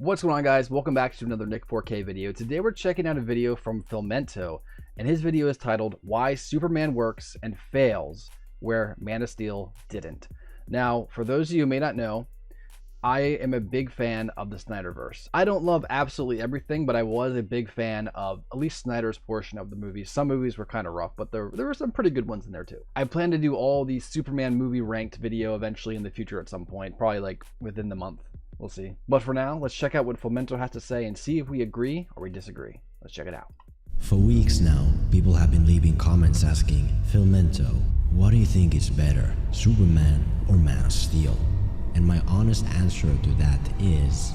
What's going on, guys? Welcome back to another Nick 4K video. Today we're checking out a video from Filmento, and his video is titled Why Superman Works and Fails Where Man of Steel Didn't. Now, for those of you who may not know, I am a big fan of the Snyderverse. I don't love absolutely everything, but I was a big fan of at least Snyder's portion of the movies. Some movies were kind of rough, but there were some pretty good ones in there too. I plan to do all the Superman movie ranked video eventually in the future at some point, probably like within the month. We'll see. But for now, let's check out what Filmento has to say and see if we agree or we disagree. Let's check it out. For weeks now, people have been leaving comments asking, Filmento, what do you think is better, Superman or Man of Steel? And my honest answer to that is...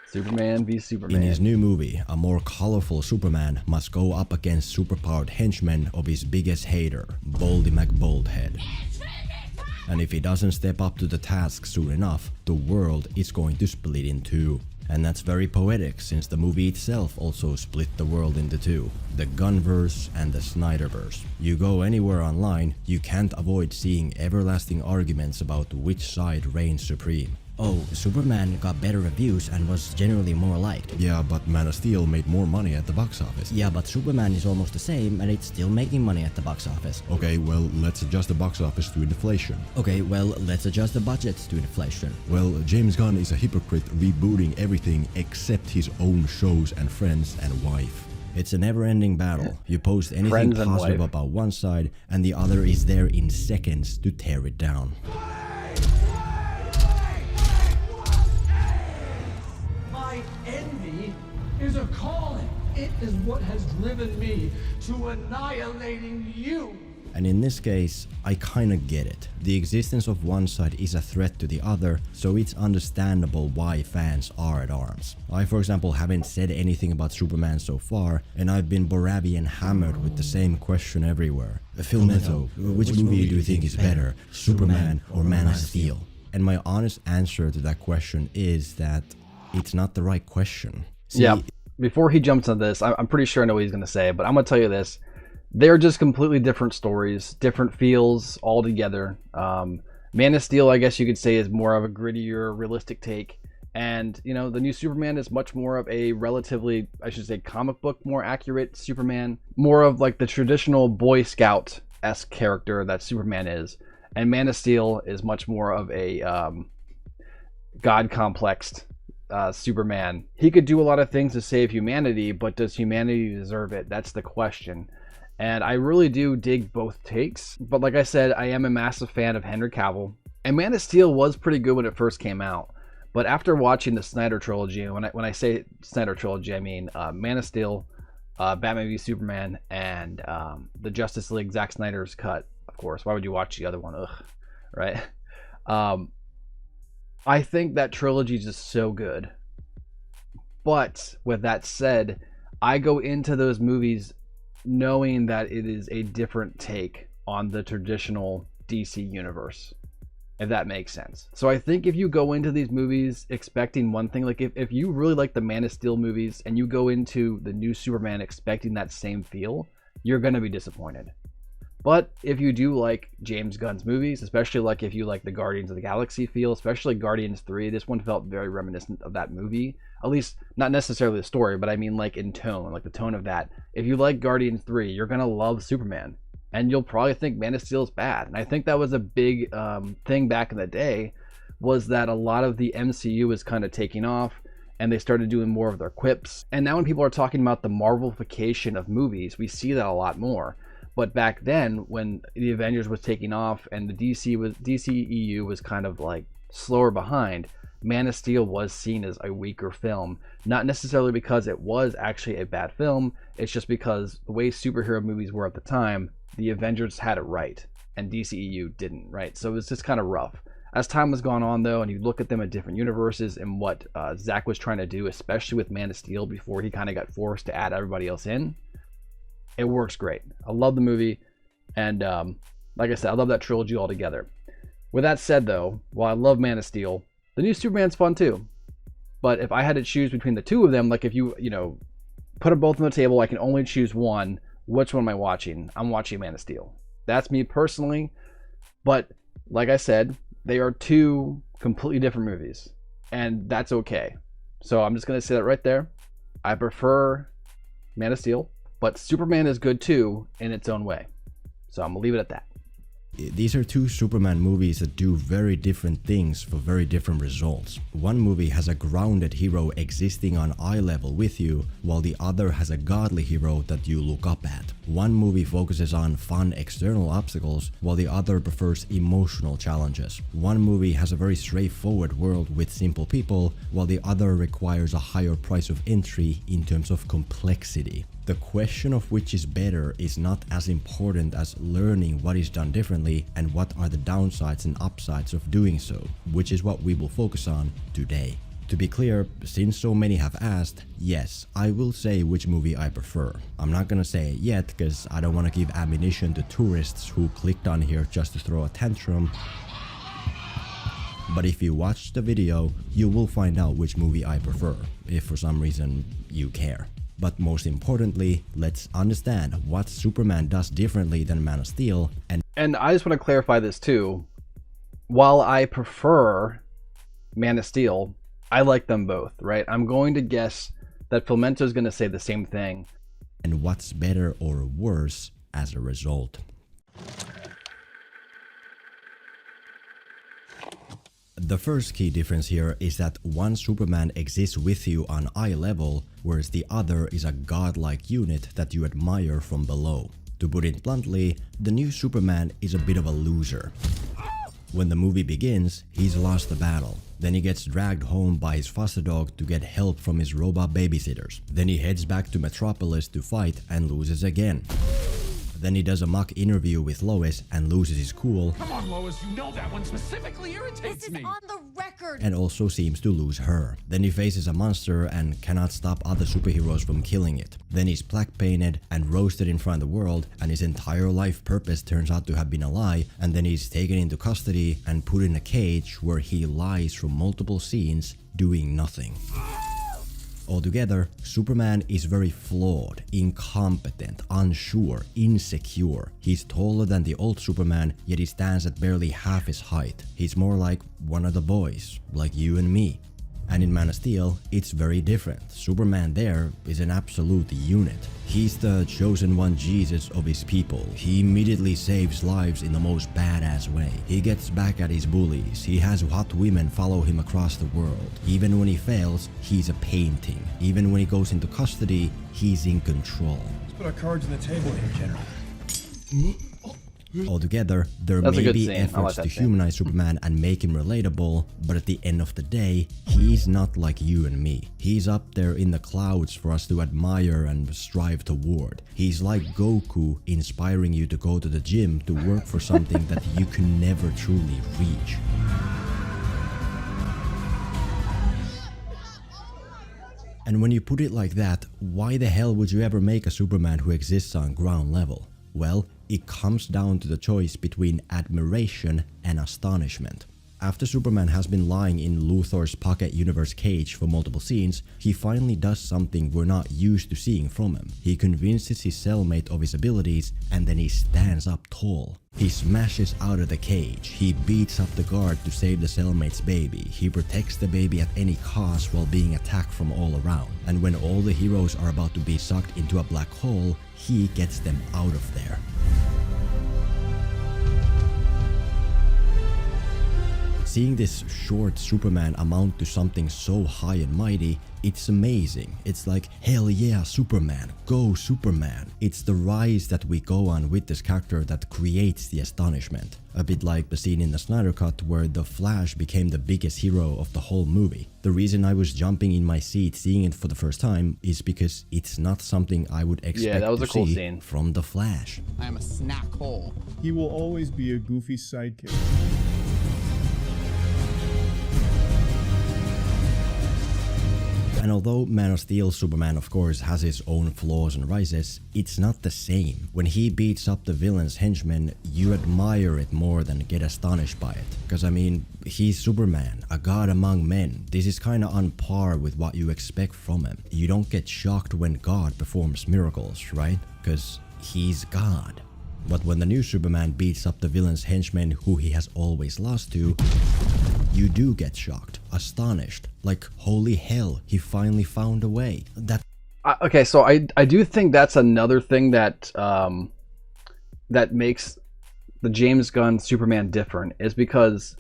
Superman v Superman. In his new movie, a more colorful Superman must go up against superpowered henchmen of his biggest hater, Baldy McBoldhead. And if he doesn't step up to the task soon enough, the world is going to split in two. And that's very poetic, since the movie itself also split the world into two. The Gunverse and the Snyderverse. You go anywhere online, you can't avoid seeing everlasting arguments about which side reigns supreme. Oh, Superman got better reviews and was generally more liked. Yeah, but Man of Steel made more money at the box office. Yeah, but Superman is almost the same and it's still making money at the box office. Okay, well, let's adjust the box office to inflation. Okay, well, let's adjust the budgets to inflation. Well, James Gunn is a hypocrite rebooting everything except his own shows and friends and wife. It's a never-ending battle. You post anything positive about one side and the other is there in seconds to tear it down. Is a calling. It is what has driven me to annihilating you. And in this case, I kinda get it. The existence of one side is a threat to the other, so it's understandable why fans are at arms. I, for example, haven't said anything about Superman so far, and I've been Boravian hammered with the same question everywhere. Filmento, which movie do you think is better, Superman or Man of Steel? And my honest answer to that question is that it's not the right question. See, yeah, before he jumps on this, I'm pretty sure I know what he's going to say, but I'm going to tell you this. They're just completely different stories, different feels altogether. Man of Steel, I guess you could say, is more of a grittier, realistic take. And, you know, the new Superman is much more of a relatively, I should say, comic book, more accurate Superman. More of like the traditional Boy Scout-esque character that Superman is. And Man of Steel is much more of a God-complexed Superman. He could do a lot of things to save humanity, but does humanity deserve it? That's the question. And I really do dig both takes. But like I said, I am a massive fan of Henry Cavill. And Man of Steel was pretty good when it first came out. But after watching the Snyder trilogy, and when I say Snyder trilogy, I mean Man of Steel, Batman v Superman, and the Justice League, Zack Snyder's cut, of course. Why would you watch the other one? Ugh, right? I think that trilogy is just so good. But with that said, I go into those movies knowing that it is a different take on the traditional DC universe, if that makes sense. So I think if you go into these movies expecting one thing, like if you really like the Man of Steel movies and you go into the new Superman expecting that same feel, you're going to be disappointed. But if you do like James Gunn's movies, especially like if you like the Guardians of the Galaxy feel, especially Guardians 3, this one felt very reminiscent of that movie. At least, not necessarily the story, but I mean like in tone, like the tone of that. If you like Guardians 3, you're going to love Superman. And you'll probably think Man of Steel is bad. And I think that was a big thing back in the day, was that a lot of the MCU was kind of taking off, and they started doing more of their quips. And now when people are talking about the Marvelification of movies, we see that a lot more. But back then, when the Avengers was taking off and the DCEU was kind of like slower behind, Man of Steel was seen as a weaker film. Not necessarily because it was actually a bad film, it's just because the way superhero movies were at the time, the Avengers had it right, and DCEU didn't, right? So it was just kind of rough. As time has gone on, though, and you look at them in different universes and what Zack was trying to do, especially with Man of Steel before he kind of got forced to add everybody else in, it works great. I love the movie, and like I said, I love that trilogy altogether. With that said, though, while I love Man of Steel, the new Superman's fun too. But if I had to choose between the two of them, like if you know, put them both on the table, I can only choose one. Which one am I watching? I'm watching Man of Steel. That's me personally. But like I said, they are two completely different movies, and that's okay. So I'm just gonna say that right there. I prefer Man of Steel, but Superman is good too in its own way. So I'm gonna leave it at that. These are two Superman movies that do very different things for very different results. One movie has a grounded hero existing on eye level with you, while the other has a godly hero that you look up at. One movie focuses on fun external obstacles, while the other prefers emotional challenges. One movie has a very straightforward world with simple people, while the other requires a higher price of entry in terms of complexity. The question of which is better is not as important as learning what is done differently and what are the downsides and upsides of doing so, which is what we will focus on today. To be clear, since so many have asked, yes, I will say which movie I prefer. I'm not gonna say it yet because I don't want to give ammunition to tourists who clicked on here just to throw a tantrum. But if you watch the video, you will find out which movie I prefer, if for some reason you care. But most importantly, let's understand what Superman does differently than Man of Steel. And I just want to clarify this too. While I prefer Man of Steel, I like them both, right? I'm going to guess that Filmento is going to say the same thing. And what's better or worse as a result. The first key difference here is that one Superman exists with you on eye level, whereas the other is a godlike unit that you admire from below. To put it bluntly, the new Superman is a bit of a loser. When the movie begins, he's lost the battle. Then he gets dragged home by his foster dog to get help from his robot babysitters. Then he heads back to Metropolis to fight and loses again. Then he does a mock interview with Lois and loses his cool. Come on, Lois, you know that one specifically irritates me. This is on the record. And also seems to lose her. Then he faces a monster and cannot stop other superheroes from killing it. Then he's black painted and roasted in front of the world, and his entire life purpose turns out to have been a lie. And then he's taken into custody and put in a cage where he lies from multiple scenes doing nothing. Altogether, Superman is very flawed, incompetent, unsure, insecure. He's taller than the old Superman, yet he stands at barely half his height. He's more like one of the boys, like you and me. And in Man of Steel, it's very different. Superman there is an absolute unit. He's the chosen one Jesus of his people. He immediately saves lives in the most badass way. He gets back at his bullies. He has hot women follow him across the world. Even when he fails, he's a painting. Even when he goes into custody, he's in control. Let's put our cards on the table here, General. Altogether, there That's a may good be scene. I efforts like to that scene. humanize Superman and make him relatable, but at the end of the day, he's not like you and me. He's up there in the clouds for us to admire and strive toward. He's like Goku, inspiring you to go to the gym to work for something that you can never truly reach. And when you put it like that, why the hell would you ever make a Superman who exists on ground level? Well, it comes down to the choice between admiration and astonishment. After Superman has been lying in Luthor's pocket universe cage for multiple scenes, he finally does something we're not used to seeing from him. He convinces his cellmate of his abilities, and then he stands up tall. He smashes out of the cage. He beats up the guard to save the cellmate's baby. He protects the baby at any cost while being attacked from all around. And when all the heroes are about to be sucked into a black hole, he gets them out of there. Seeing this short Superman amount to something so high and mighty, it's amazing. It's like, hell yeah, Superman, go Superman. It's the rise that we go on with this character that creates the astonishment. A bit like the scene in the Snyder Cut where the Flash became the biggest hero of the whole movie. The reason I was jumping in my seat seeing it for the first time is because it's not something I would expect that was to a cool see scene. from the Flash. I am a snack hole. He will always be a goofy sidekick. And although Man of Steel Superman of course has his own flaws and rises, it's not the same. When he beats up the villain's henchmen, you admire it more than get astonished by it. Because I mean, he's Superman, a god among men. This is kinda on par with what you expect from him. You don't get shocked when God performs miracles, right? Because he's God. But when the new Superman beats up the villain's henchmen who he has always lost to, you do get shocked, astonished, like holy hell, he finally found a way. Okay, so I do think that's another thing that that makes the James Gunn Superman different, is because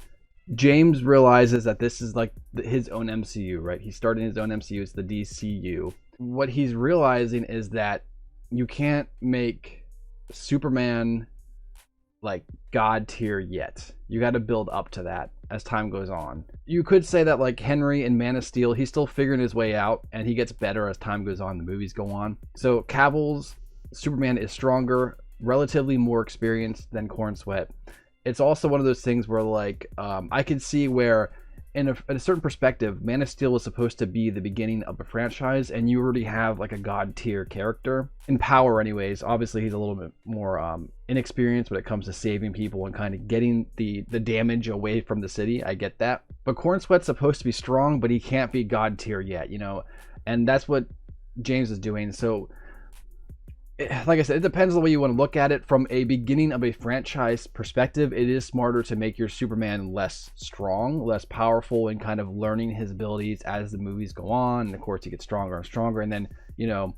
James realizes that this is like his own MCU, right? He's starting his own MCU, it's the DCU. What he's realizing is that you can't make Superman like god tier yet. You got to build up to that as time goes on. You could say that like Henry in Man of Steel, he's still figuring his way out and he gets better as time goes on, the movies go on. So Cavill's Superman is stronger, relatively more experienced than Corn Sweat. It's also one of those things where like I could see where in a certain perspective, Man of Steel was supposed to be the beginning of a franchise, and you already have like a god tier character in power anyways. Obviously he's a little bit more inexperienced when it comes to saving people and kind of getting the damage away from the city. I get that, but Corn Sweat's supposed to be strong, but he can't be god tier yet, you know, and that's what James is doing. So like I said, it depends on the way you want to look at it. From a beginning of a franchise perspective, it is smarter to make your Superman less strong, less powerful, and kind of learning his abilities as the movies go on. And of course, he gets stronger and stronger. And then, you know,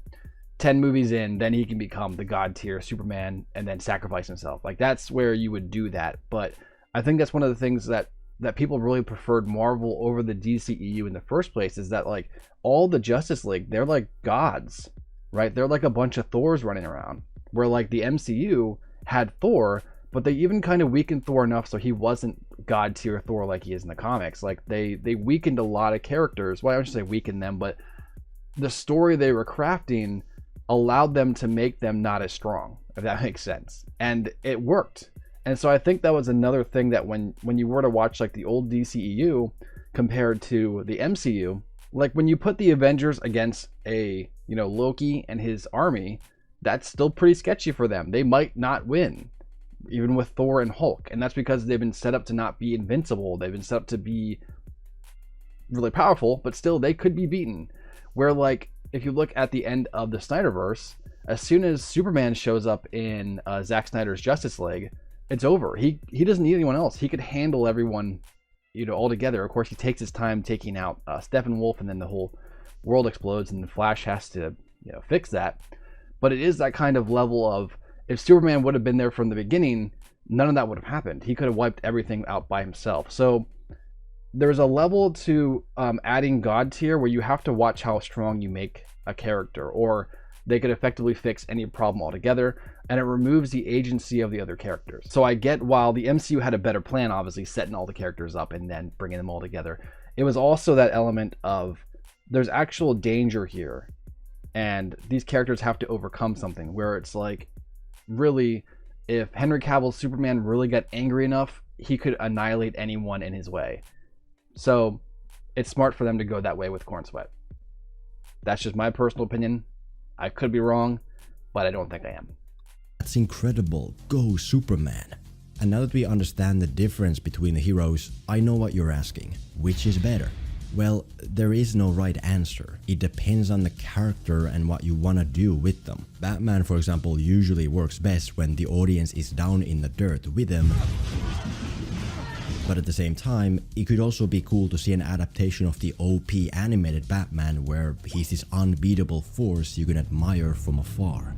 10 movies in, then he can become the god tier Superman and then sacrifice himself. Like, that's where you would do that. But I think that's one of the things that people really preferred Marvel over the DCEU in the first place, is that like all the Justice League, they're like gods. Right? They're like a bunch of Thors running around, where like the MCU had Thor, but they even kind of weakened Thor enough so he wasn't god tier Thor like he is in the comics. Like they weakened a lot of characters. Well, I don't say weaken them, but the story they were crafting allowed them to make them not as strong, if that makes sense. And it worked. And so I think that was another thing that when you were to watch like the old DCEU compared to the MCU, like when you put the Avengers against a, you know, Loki and his army, that's still pretty sketchy for them. They might not win, even with Thor and Hulk. And that's because they've been set up to not be invincible. They've been set up to be really powerful, but still they could be beaten. Where like, if you look at the end of the Snyderverse, as soon as Superman shows up in Zack Snyder's Justice League, it's over. He doesn't need anyone else. He could handle everyone, you know, all together. Of course, he takes his time taking out Steppenwolf, and then the whole world explodes, and the Flash has to, you know, fix that. But it is that kind of level of, if Superman would have been there from the beginning, none of that would have happened. He could have wiped everything out by himself. So there's a level to adding God tier where you have to watch how strong you make a character, or they could effectively fix any problem altogether, and it removes the agency of the other characters. So I get, while the MCU had a better plan, obviously setting all the characters up and then bringing them all together, it was also that element of there's actual danger here, and these characters have to overcome something, where it's like, really, if Henry Cavill's Superman really got angry enough, he could annihilate anyone in his way. So it's smart for them to go that way with Corn Sweat. That's just my personal opinion. I could be wrong, but I don't think I am. That's incredible. Go Superman. And now that we understand the difference between the heroes, I know what you're asking. Which is better? Well, there is no right answer. It depends on the character and what you want to do with them. Batman, for example, usually works best when the audience is down in the dirt with him. But at the same time, it could also be cool to see an adaptation of the OP animated Batman where he's this unbeatable force you can admire from afar.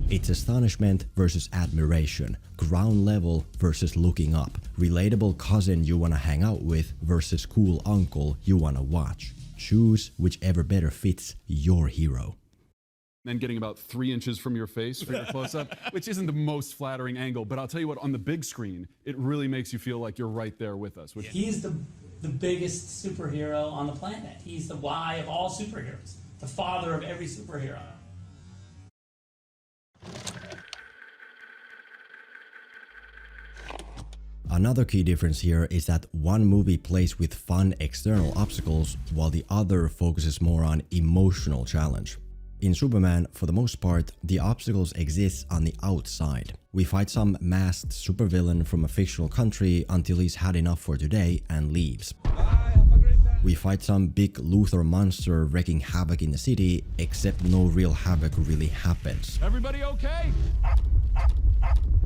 It's astonishment versus admiration, ground level versus looking up, relatable cousin you wanna hang out with versus cool uncle you wanna watch. Choose whichever better fits your hero. And getting about 3 inches from your face for your close-up, which isn't the most flattering angle, but I'll tell you what, on the big screen, it really makes you feel like you're right there with us. He's the biggest superhero on the planet. He's the why of all superheroes, the father of every superhero. Another key difference here is that one movie plays with fun external obstacles while the other focuses more on emotional challenge. In Superman, for the most part, the obstacles exist on the outside. We fight some masked supervillain from a fictional country until he's had enough for today and leaves. We fight some big Luthor monster wreaking havoc in the city, except no real havoc really happens. Everybody okay?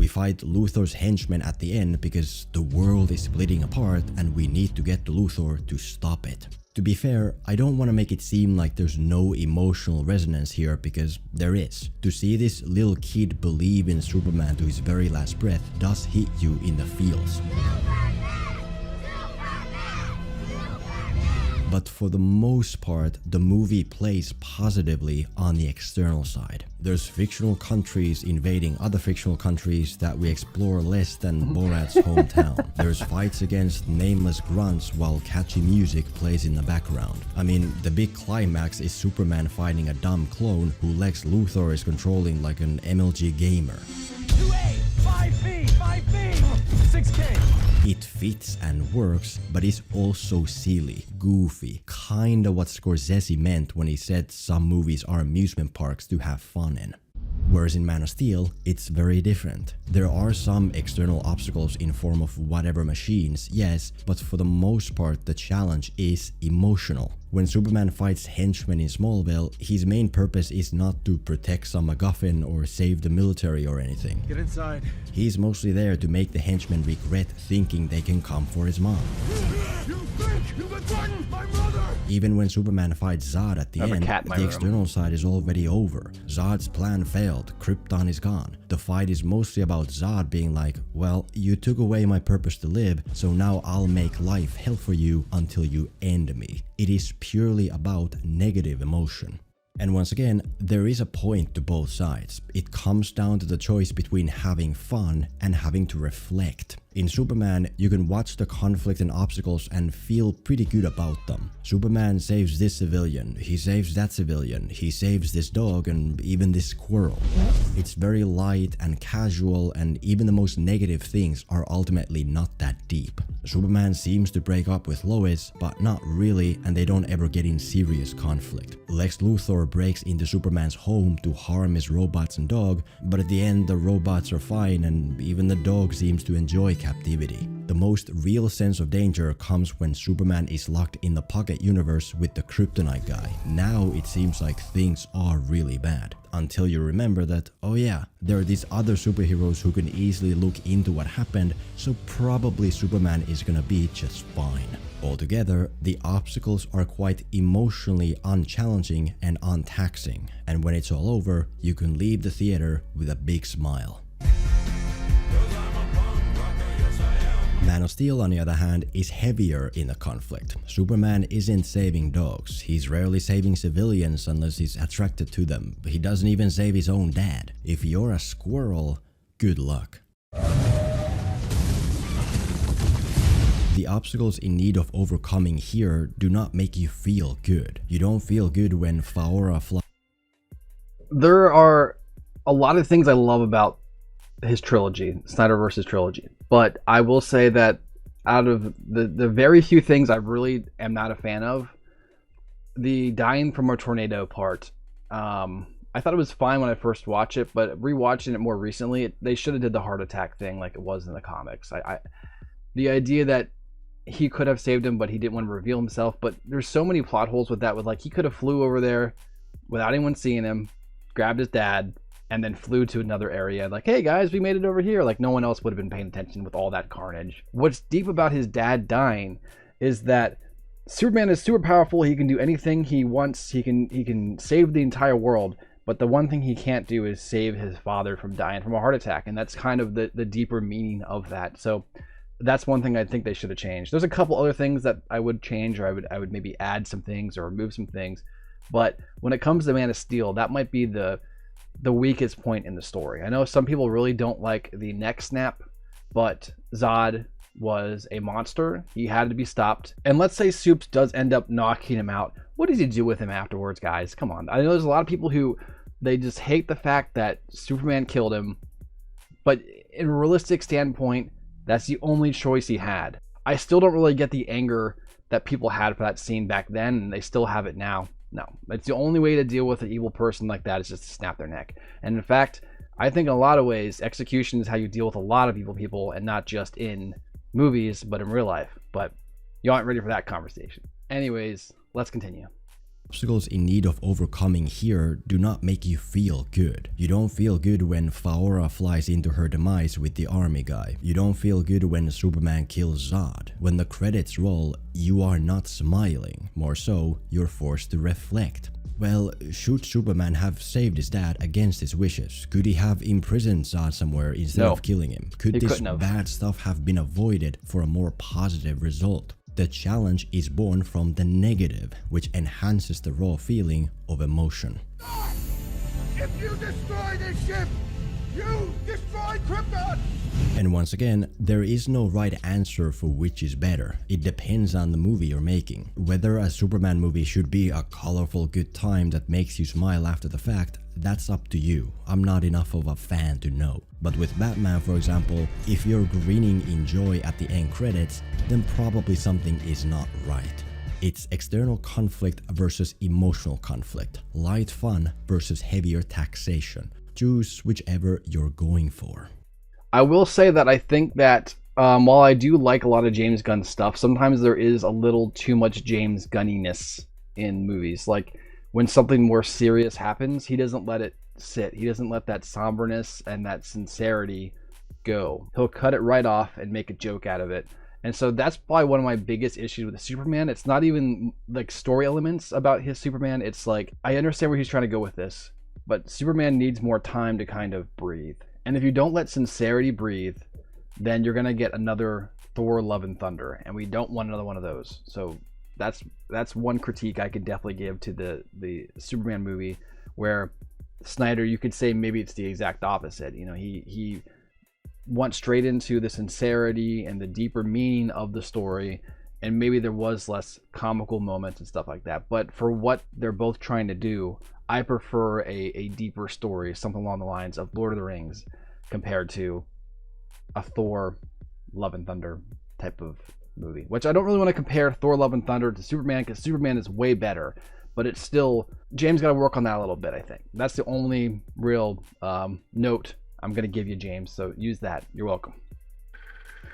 We fight Luthor's henchmen at the end because the world is splitting apart and we need to get to Luthor to stop it. To be fair, I don't want to make it seem like there's no emotional resonance here, because there is. To see this little kid believe in Superman to his very last breath does hit you in the feels. But for the most part, the movie plays positively on the external side. There's fictional countries invading other fictional countries that we explore less than Borat's hometown. There's fights against nameless grunts while catchy music plays in the background. I mean, the big climax is Superman fighting a dumb clone who Lex Luthor is controlling like an MLG gamer. 2A, 5B, 5B, 6K. It fits and works, but is also silly, goofy, kinda what Scorsese meant when he said some movies are amusement parks to have fun in. Whereas in Man of Steel, it's very different. There are some external obstacles in form of whatever machines, yes, but for the most part the challenge is emotional. When Superman fights henchmen in Smallville, his main purpose is not to protect some MacGuffin or save the military or anything. Get inside. He's mostly there to make the henchmen regret thinking they can come for his mom. You think you can threaten my mother? Even when Superman fights Zod at the I have a end, cat in my the room. external side is already over. Zod's plan failed, Krypton is gone. The fight is mostly about Zod being like, well, you took away my purpose to live, so now I'll make life hell for you until you end me. It is purely about negative emotion. And once again, there is a point to both sides. It comes down to the choice between having fun and having to reflect. In Superman, you can watch the conflict and obstacles and feel pretty good about them. Superman saves this civilian, he saves that civilian, he saves this dog and even this squirrel. It's very light and casual, and even the most negative things are ultimately not that deep. Superman seems to break up with Lois, but not really, and they don't ever get in serious conflict. Lex Luthor breaks into Superman's home to harm his robots and dog, but at the end the robots are fine and even the dog seems to enjoy captivity. The most real sense of danger comes when Superman is locked in the pocket universe with the Kryptonite guy. Now it seems like things are really bad. Until you remember that, oh yeah, there are these other superheroes who can easily look into what happened, so probably Superman is gonna be just fine. Altogether, the obstacles are quite emotionally unchallenging and untaxing, and when it's all over, you can leave the theater with a big smile. Man of Steel, on the other hand, is heavier in the conflict. Superman isn't saving dogs. He's rarely saving civilians unless he's attracted to them. He doesn't even save his own dad. If you're a squirrel, good luck. The obstacles in need of overcoming here do not make you feel good. You don't feel good when Faora flies. There are a lot of things I love about his trilogy, Snyder versus trilogy, but I will say that out of the very few things I really am not a fan of, the dying from a tornado part, I thought it was fine when I first watched it, but rewatching it more recently, they should have did the heart attack thing like it was in the comics. The idea that he could have saved him, but he didn't want to reveal himself, but there's so many plot holes with that, with like he could have flew over there without anyone seeing him, grabbed his dad, and then flew to another area like, hey guys, we made it over here. Like no one else would have been paying attention with all that carnage. What's deep about his dad dying is that Superman is super powerful. He can do anything he wants. He can save the entire world. But the one thing he can't do is save his father from dying from a heart attack. And that's kind of the deeper meaning of that. So that's one thing I think they should have changed. There's a couple other things that I would change, or I would maybe add some things or remove some things. But when it comes to Man of Steel, that might be the weakest point in the story. I know some people really don't like the neck snap, but Zod was a monster. He had to be stopped. And let's say Supes does end up knocking him out. What does he do with him afterwards, guys? Come on. I know there's a lot of people who they just hate the fact that Superman killed him, but in a realistic standpoint, that's the only choice he had. I still don't really get the anger that people had for that scene back then, and they still have it now. No, it's the only way to deal with an evil person like that is just to snap their neck. And in fact, I think in a lot of ways, execution is how you deal with a lot of evil people, and not just in movies, but in real life. But you aren't ready for that conversation. Anyways, let's continue. Obstacles in need of overcoming here do not make you feel good. You don't feel good when Faora flies into her demise with the army guy. You don't feel good when Superman kills Zod. When the credits roll, you are not smiling. More so, you're forced to reflect. Well, should Superman have saved his dad against his wishes? Could he have imprisoned Zod somewhere instead of killing him? Could this bad stuff have been avoided for a more positive result? The challenge is born from the negative, which enhances the raw feeling of emotion. If you destroy this ship, you destroy Krypton! And once again, there is no right answer for which is better. It depends on the movie you're making. Whether a Superman movie should be a colorful good time that makes you smile after the fact, that's up to you. I'm not enough of a fan to know. But with Batman, for example, if you're grinning in joy at the end credits, then probably something is not right. It's external conflict versus emotional conflict. Light fun versus heavier taxation. Choose whichever you're going for. I will say that I think that while I do like a lot of James Gunn stuff, sometimes there is a little too much James Gunniness in movies. Like when something more serious happens, he doesn't let it sit. He doesn't let that somberness and that sincerity go. He'll cut it right off and make a joke out of it. And so that's probably one of my biggest issues with the Superman. It's not even like story elements about his Superman. It's like, I understand where he's trying to go with this, but Superman needs more time to kind of breathe. And if you don't let sincerity breathe, then you're going to get another Thor Love and Thunder. And we don't want another one of those. So that's one critique I could definitely give to the Superman movie, where Snyder, you could say maybe it's the exact opposite. You know, he went straight into the sincerity and the deeper meaning of the story, and maybe there was less comical moments and stuff like that. But for what they're both trying to do, I prefer a deeper story, something along the lines of Lord of the Rings, compared to a Thor Love and Thunder type of movie. Which I don't really want to compare Thor Love and Thunder to Superman, because Superman is way better. But it's still, James got to work on that a little bit, I think. That's the only real note I'm going to give you, James. So use that. You're welcome.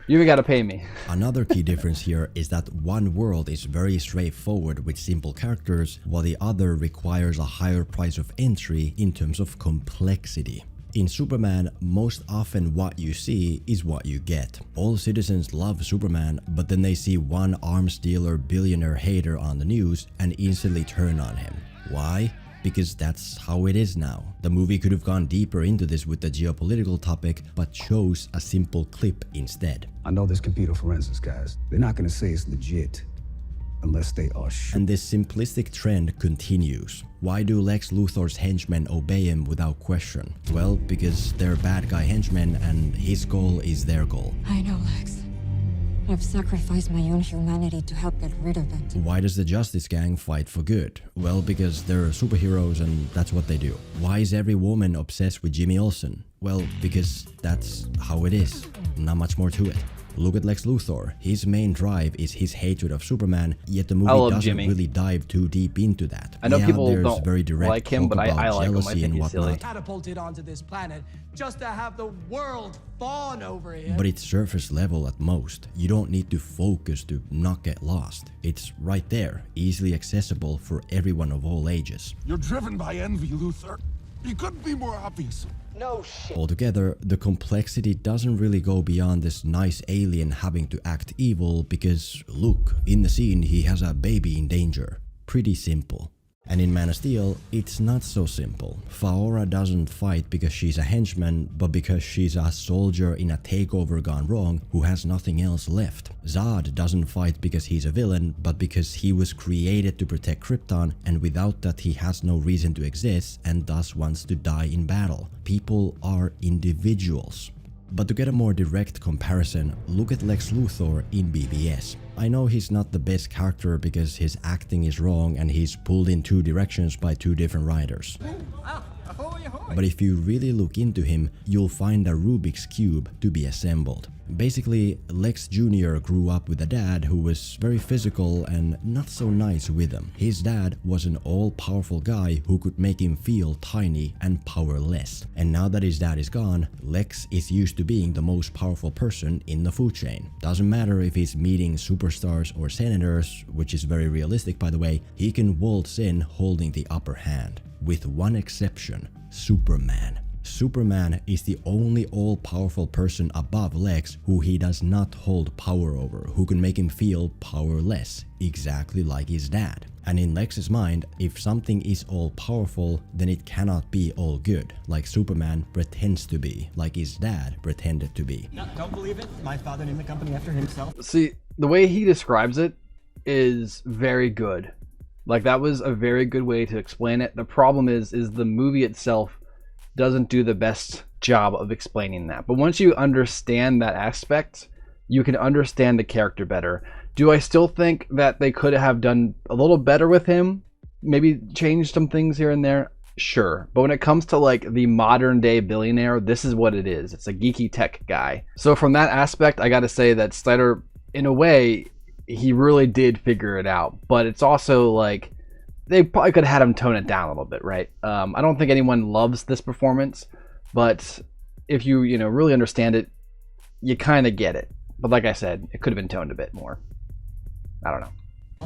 You even got to pay me. Another key difference here is that one world is very straightforward with simple characters, while the other requires a higher price of entry in terms of complexity. In Superman, most often what you see is what you get. All citizens love Superman, but then they see one arms dealer billionaire hater on the news and instantly turn on him. Why? Because that's how it is now. The movie could have gone deeper into this with the geopolitical topic, but chose a simple clip instead. I know there's computer forensics guys. They're not gonna say it's legit unless they are sure. And this simplistic trend continues. Why do Lex Luthor's henchmen obey him without question? Well, because they're bad guy henchmen and his goal is their goal. I know, Lex. I've sacrificed my own humanity to help get rid of it. Why does the Justice Gang fight for good? Well, because they're superheroes and that's what they do. Why is every woman obsessed with Jimmy Olsen? Well, because that's how it is. Not much more to it. Look at Lex Luthor. His main drive is his hatred of Superman, yet the movie doesn't really dive too deep into that. I know people don't very direct like him, but I like him. I think he's silly. Catapulted onto this planet just to have the world fawn over him. But it's surface level at most. You don't need to focus to not get lost. It's right there, easily accessible for everyone of all ages. You're driven by envy, Luthor. You couldn't be more obvious. No shit. Altogether, the complexity doesn't really go beyond this nice alien having to act evil because, look, in the scene he has a baby in danger. Pretty simple. And in Man of Steel, it's not so simple. Faora doesn't fight because she's a henchman, but because she's a soldier in a takeover gone wrong who has nothing else left. Zod doesn't fight because he's a villain, but because he was created to protect Krypton, and without that he has no reason to exist and thus wants to die in battle. People are individuals. But to get a more direct comparison, look at Lex Luthor in BVS. I know he's not the best character because his acting is wrong and he's pulled in two directions by two different writers. But if you really look into him, you'll find a Rubik's Cube to be assembled. Basically, Lex Jr. grew up with a dad who was very physical and not so nice with him. His dad was an all-powerful guy who could make him feel tiny and powerless. And now that his dad is gone, Lex is used to being the most powerful person in the food chain. Doesn't matter if he's meeting superstars or senators, which is very realistic by the way, he can waltz in holding the upper hand. With one exception, Superman. Superman is the only all-powerful person above Lex who he does not hold power over, who can make him feel powerless, exactly like his dad. And in Lex's mind, if something is all-powerful, then it cannot be all good, like Superman pretends to be, like his dad pretended to be. No, don't believe it. My father named the company after himself. See, the way he describes it is very good. Like, that was a very good way to explain it. The problem is the movie itself doesn't do the best job of explaining that. But once you understand that aspect, you can understand the character better. Do I still think that they could have done a little better with him? Maybe changed some things here and there? Sure. But when it comes to like the modern day billionaire, this is what it is. It's a geeky tech guy. So from that aspect, I gotta say that Snyder, in a way, he really did figure it out. But it's also like, they probably could have had him tone it down a little bit, right? I don't think anyone loves this performance, but if you really understand it, you kind of get it. But like I said, it could have been toned a bit more. I don't know.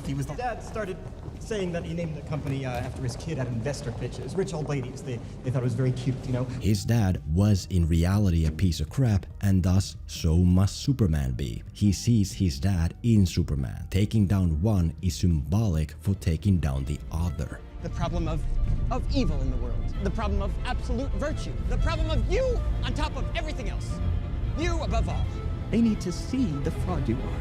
He was the dad started saying that he named the company after his kid at investor pitches. Rich old ladies, they thought it was very cute, you know? His dad was in reality a piece of crap, and thus so must Superman be. He sees his dad in Superman. Taking down one is symbolic for taking down the other. The problem of evil in the world. The problem of absolute virtue. The problem of you on top of everything else. You above all. They need to see the fraud you are.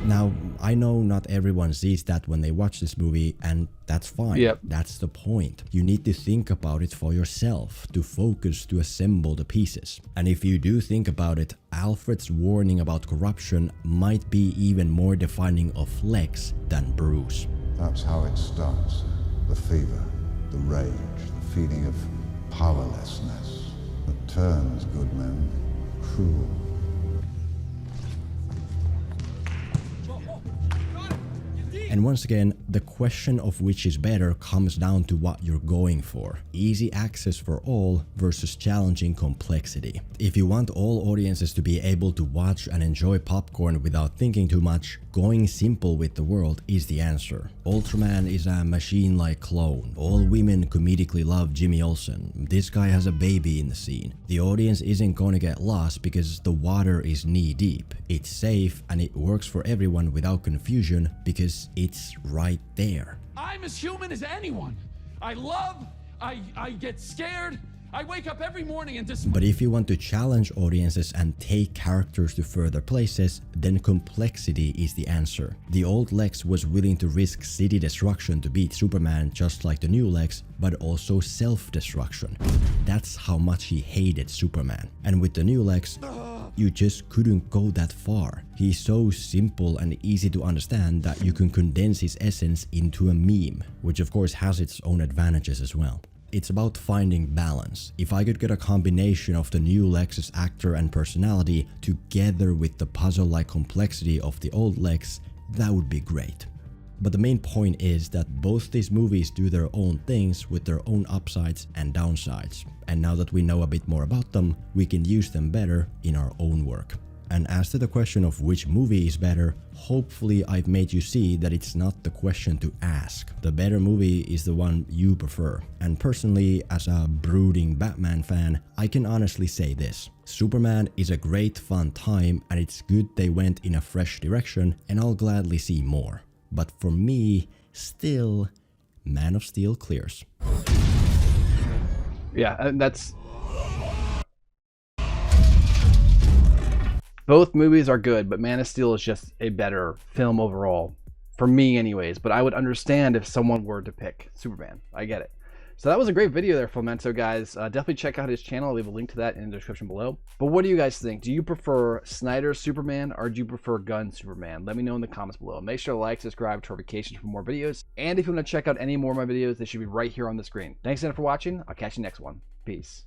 Now, I know not everyone sees that when they watch this movie, and that's fine. Yep. That's the point. You need to think about it for yourself, to focus, to assemble the pieces. And if you do think about it, Alfred's warning about corruption might be even more defining of Lex than Bruce. That's how it starts. The fever, the rage, the feeling of powerlessness that turns good men cruel. And once again, the question of which is better comes down to what you're going for. Easy access for all versus challenging complexity. If you want all audiences to be able to watch and enjoy popcorn without thinking too much, going simple with the world is the answer. Ultraman is a machine-like clone. All women comedically love Jimmy Olsen. This guy has a baby in the scene. The audience isn't gonna get lost because the water is knee-deep. It's safe and it works for everyone without confusion because it's right there. I'm as human as anyone. I love, I get scared. I wake up every morning and just... But if you want to challenge audiences and take characters to further places, then complexity is the answer. The old Lex was willing to risk city destruction to beat Superman just like the new Lex, but also self-destruction. That's how much he hated Superman. And with the new Lex, you just couldn't go that far. He's so simple and easy to understand that you can condense his essence into a meme, which of course has its own advantages as well. It's about finding balance. If I could get a combination of the new Lex's actor and personality together with the puzzle-like complexity of the old Lex, that would be great. But the main point is that both these movies do their own things with their own upsides and downsides. And now that we know a bit more about them, we can use them better in our own work. And as to the question of which movie is better, hopefully I've made you see that it's not the question to ask. The better movie is the one you prefer. And personally, as a brooding Batman fan, I can honestly say this. Superman is a great fun time and it's good they went in a fresh direction and I'll gladly see more. But for me, still, Man of Steel clears. Yeah, and that's... Both movies are good, but Man of Steel is just a better film overall. For me anyways, but I would understand if someone were to pick Superman. I get it. So that was a great video there, Flamento, guys. Definitely check out his channel. I'll leave a link to that in the description below. But what do you guys think? Do you prefer Snyder's Superman or do you prefer Gunn's Superman? Let me know in the comments below. Make sure to like, subscribe, turn notifications for more videos. And if you want to check out any more of my videos, they should be right here on the screen. Thanks again for watching. I'll catch you next one. Peace.